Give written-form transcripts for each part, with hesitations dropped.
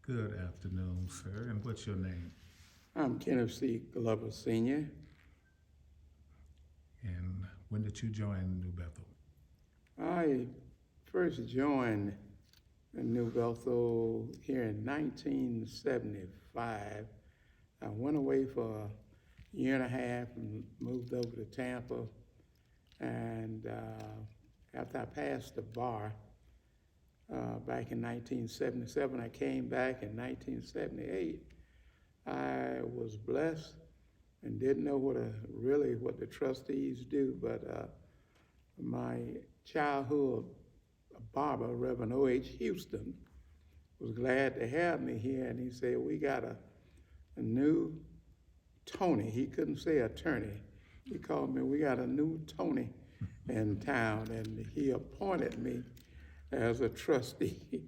Good afternoon, sir. And what's your name? I'm Kenneth C. Glover Sr. And when did you join New Bethel? I first joined New Bethel here in 1975. I went away for a year and a half and moved over to Tampa. And after I passed the bar back in 1977, I came back in 1978. I was blessed and didn't know what the trustees do, but my childhood barber, Reverend O.H. Houston, was glad to have me here, and he said, we got a new Tony. He couldn't say attorney. He called me, we got a new Tony in town, and he appointed me as a trustee.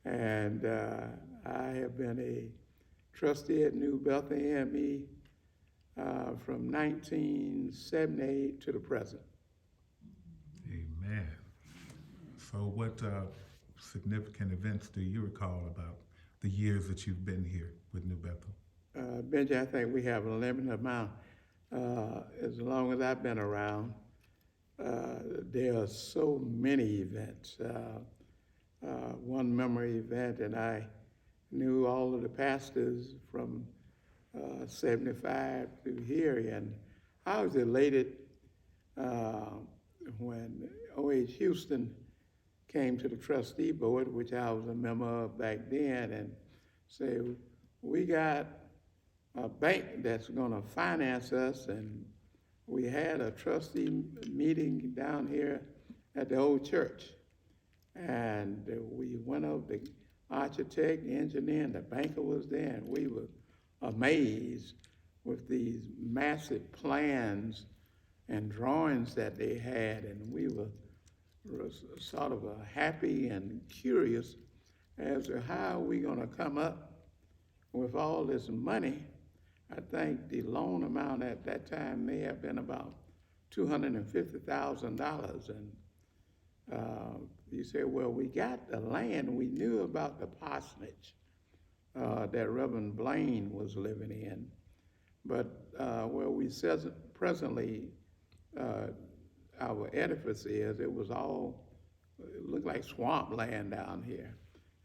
And I have been a trustee at New Bethel AME from 1978 to the present. Amen. So what significant events do you recall about the years that you've been here with New Bethel? Benji, I think we have a limited amount. As long as I've been around, there are so many events. One memory event, and I knew all of the pastors from 75 through here, and I was elated when O.H. Houston came to the trustee board, which I was a member of back then, and said, we got a bank that's gonna finance us, and we had a trustee meeting down here at the old church. And we went over, the architect, the engineer, and the banker was there, and we were amazed with these massive plans and drawings that they had, and we were sort of happy and curious as to how we gonna come up with all this money. I think the loan amount at that time may have been about $250,000, and you say, well, we got the land. We knew about the parsonage that Reverend Blaine was living in, but where we presently, our edifice is, it looked like swamp land down here,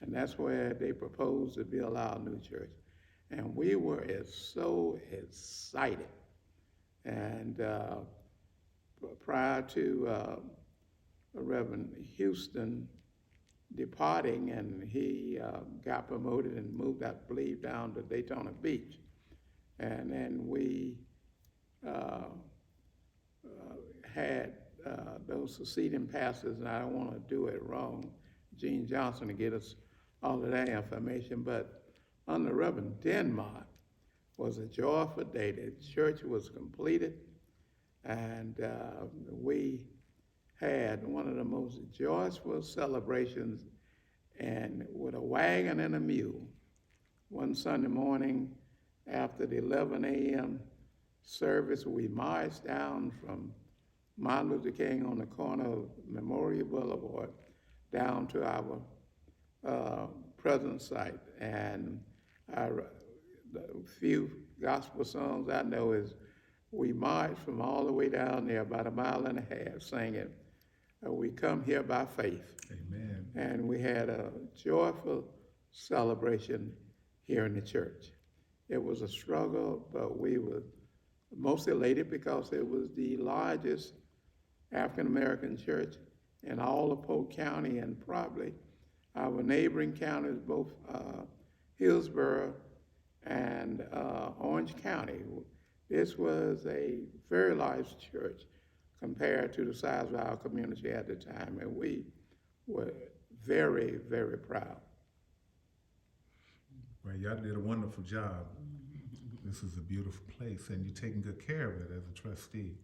and that's where they proposed to build our new church. And we were so excited. And prior to Reverend Houston departing, and he got promoted and moved, I believe, down to Daytona Beach. And then we had those succeeding pastors, and I don't want to do it wrong, Gene Johnson, to get us all of that information, but under Reverend Denmark was a joyful day. The church was completed, and we had one of the most joyful celebrations, and with a wagon and a mule. One Sunday morning after the 11 a.m. service, we marched down from Martin Luther King on the corner of Memorial Boulevard down to our present site. And the few gospel songs I know is, we marched from all the way down there, about a mile and a half, singing, we come here by faith. Amen. And we had a joyful celebration here in the church. It was a struggle, but we were most elated because it was the largest African-American church in all of Polk County, and probably our neighboring counties, both Hillsborough and Orange County. This was a very large church compared to the size of our community at the time, and we were very, very proud. Well, y'all did a wonderful job. This is a beautiful place, and you're taking good care of it as a trustee.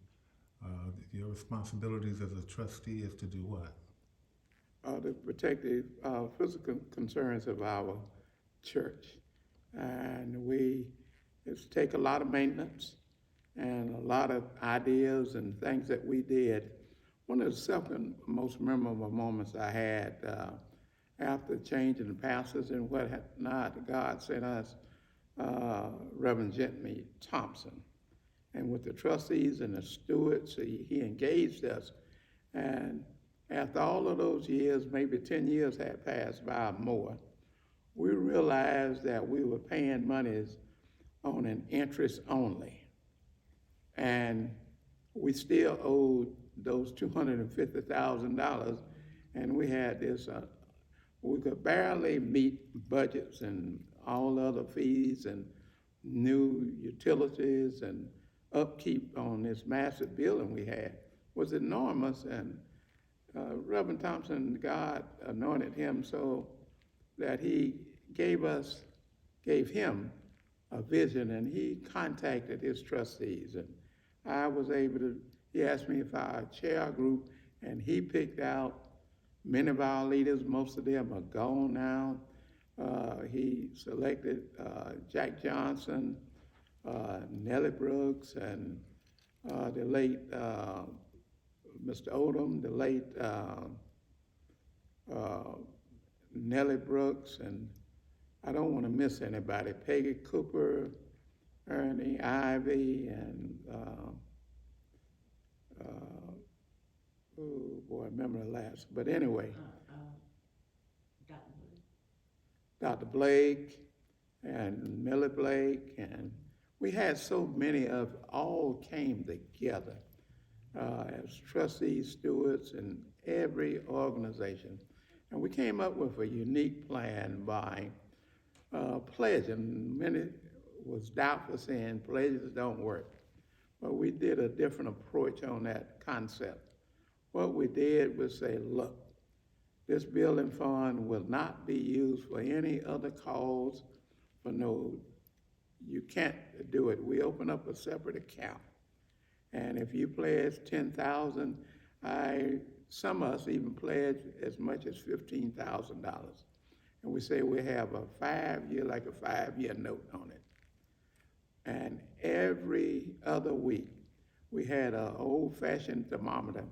Your responsibilities as a trustee is to do what? To protect the physical concerns of our church. And it's take a lot of maintenance and a lot of ideas and things that we did. One of the second most memorable moments I had, after changing the pastors and what not, God sent us Reverend Jimmy Thompson. And with the trustees and the stewards, he engaged us. And after all of those years, maybe 10 years had passed by or more, we realized that we were paying monies on an interest only. And we still owed those $250,000, and we had this, we could barely meet budgets and all other fees and new utilities and upkeep on this massive building we had was enormous. And Reverend Thompson, God anointed him so that he gave him a vision, and he contacted his trustees, and I was able to, he asked me if I chair a group, and he picked out many of our leaders. Most of them are gone now. He selected Jack Johnson, Nellie Brooks, and the late Mr. Odom, the late Nellie Brooks, and I don't want to miss anybody, Peggy Cooper, Ernie Ivy, and oh boy, I remember the last. But anyway, Dr. Blake and Millie Blake, and we had so many of all came together as trustees, stewards, and every organization. And we came up with a unique plan by pledging. Many was doubtful saying pledges don't work. But we did a different approach on that concept. What we did was say, look, this building fund will not be used for any other cause, for no, you can't do it. We open up a separate account. And if you pledge 10,000, some of us even pledge as much as $15,000. And we say we have a 5-year, like a 5-year note on it. And every other week, we had an old-fashioned thermometer,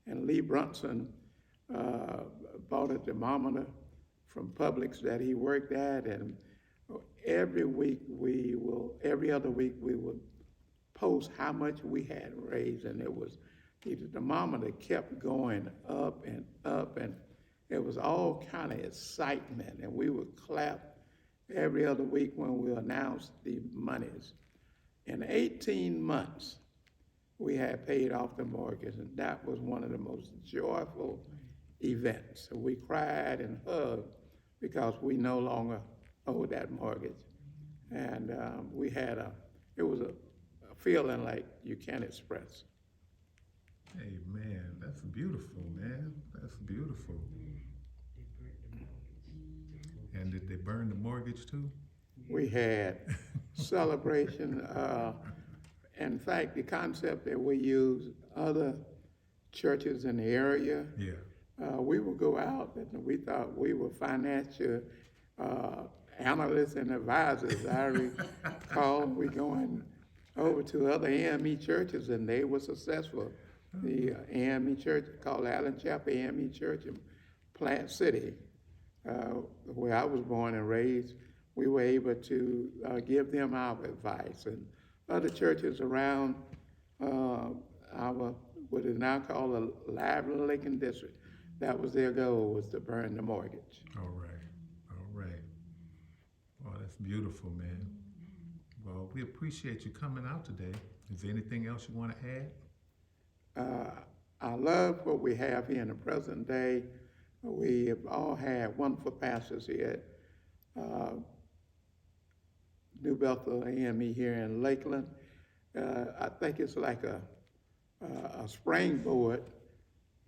and Lee Brunson bought a thermometer from Publix that he worked at, and every other week we would post how much we had raised, and the thermometer kept going up and up, and it was all kind of excitement, and we would clap every other week when we announced the monies. In 18 months, we had paid off the mortgage, and that was one of the most joyful events. We cried and hugged because we no longer owed that mortgage. And it was a feeling like you can't express. Hey, man, that's beautiful, man. That's beautiful. And did they burn the mortgage too? We had celebration. In fact, the concept that we use, other churches in the area, we would go out and we thought we were financial analysts and advisors. I recall we going over to other AME churches, and they were successful. The AME church called Allen Chapel AME Church in Plant City, where I was born and raised, we were able to give them our advice. And other churches around what is now called the Bethel Lakeland district, that was their goal, was to burn the mortgage. All right. Well, that's beautiful, man. Well, we appreciate you coming out today. Is there anything else you want to add? I love what we have here in the present day. We have all had wonderful pastors here at New Bethel AME here in Lakeland. I think it's like a springboard.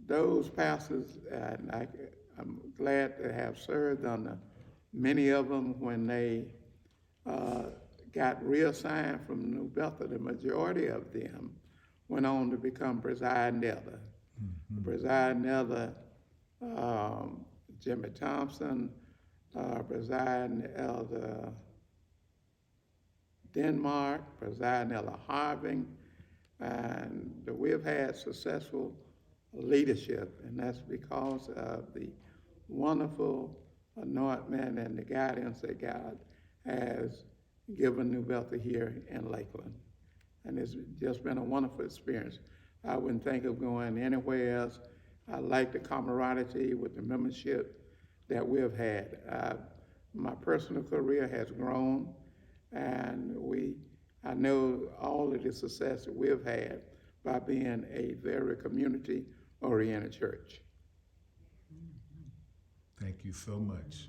Those pastors, and I'm glad to have served under many of them when they got reassigned from New Bethel. The majority of them went on to become presiding elder. Mm-hmm. Presiding elder Jimmy Thompson, presiding elder Denmark, presiding elder Harving, and we've had successful leadership, and that's because of the wonderful anointment and the guidance that God has given New Bethel here in Lakeland. And it's just been a wonderful experience. I wouldn't think of going anywhere else. I like the camaraderie with the membership that we've had. My personal career has grown, and I know all of the success that we've had by being a very community-oriented church. Thank you so much.